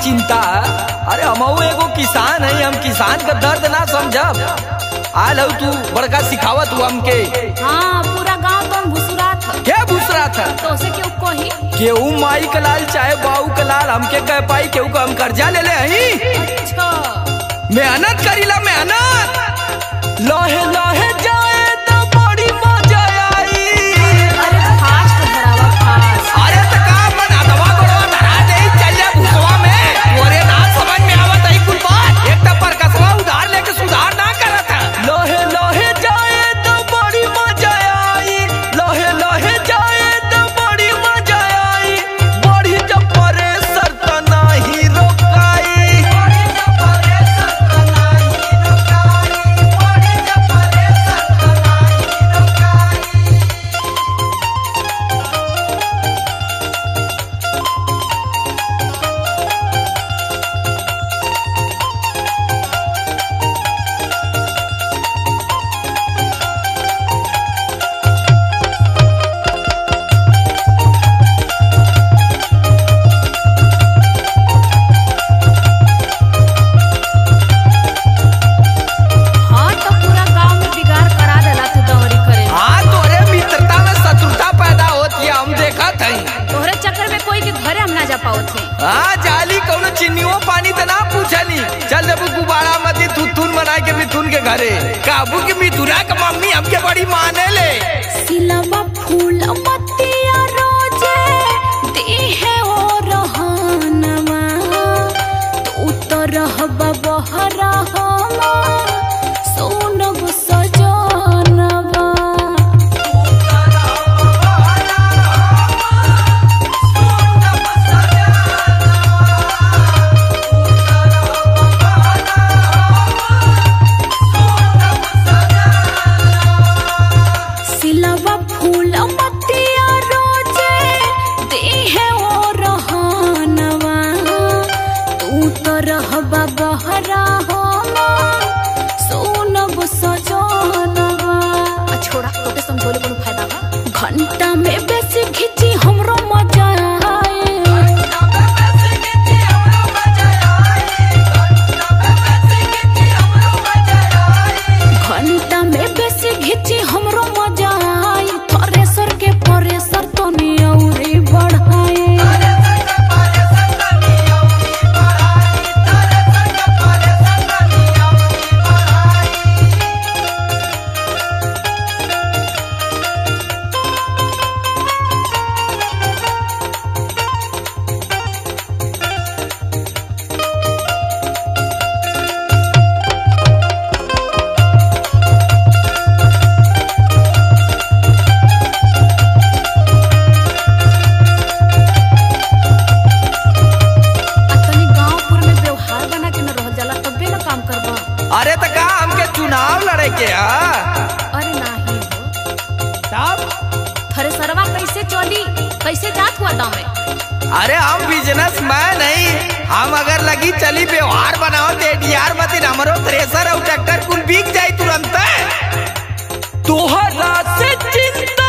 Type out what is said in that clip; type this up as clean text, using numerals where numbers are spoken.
चिंता। अरे हमहू एगो किसान है, हम किसान का दर्द ना समझब। आल हो तू बड़का सिखावत हुआ हमके। हाँ, पूरा गांव तो भुसुरा था। क्या भुसरा था? तो उसे क्यों कही? केहू माई का लाल चाहे बाऊ का लाल हमके कह पाई, केहू का हम कर्जा ले ले हई। अच्छा, मेहनत करीला मेहनत, लोहे लोहे जाए तो बड़ी मजा आई। अरे फास्ट धरावा फास्ट। अरे तो का मन अदवा गोड़वा धरा दे चल जा भुसवा में। ओरे ना समझ में आवत है कुल बात। एक तो पर कसवा उधार लेके सुधार ना करत है। लोहे लोहे जाए तो बड़ी मजा आई, लोहे लोहे जाए तो बड़ी मजा आई। बड़ी जब परेशर तो नहीं रोकाई, बड़ी जब परेशर तो नहीं रोकाई, बड़ी जब परेशर तो नहीं रोकाई। हाँ, तो पूरा गांव में बिगाड़ करा देला तू दौड़ी करे। हाँ, तोरे मित्रता में शत्रुता पैदा होती है, हम देखा थे। तोहरे चक्कर में कोई के घरे हम ना जा पाओ थे। हाँ, जाली कौनो चिन्नियों पानी तो ना पूछली। चल जब गुब्बारा मती थुथुन बना के मिथुन के घरे। काबू की मिथुना का मम्मी हमके बड़ी माने ले। सिलवा फूल मतिया रोजे दी है ओ रहनवा, तू तो रहबा बहरा हमा सोनब सजनवा। सिलवा फूल मतिया रोजे दी है ओ रहनवा, तू तो रहबा बहरा हमा सोनब सजनवा। आ छोड़ा, तोके समझोले कोनो फायदा बा? घंटा में बेसी खिची हमरो मजा आए। घंटा में बेसी घिची हमरो मजा आई। थ्रेसर के परेसर तो नियौरी बढ़ाए। आ तनी गांवपुर में व्यवहार बना के न रहल जाला, तबे न काम करबा। अरे तो का हमके चुनाव लड़े के अरे नाही हो, तब थ्रेसरवा कैसे चली? कैसे जात हुआ दाम में? अरे हम बिजनेस मैन नहीं, हम अगर लगी चली व्यवहार बनाओ तो एडीआर मती हमरो थ्रेसर और ट्रैक्टर कुल बिक जाई तुरंत। तोहरा से चिंता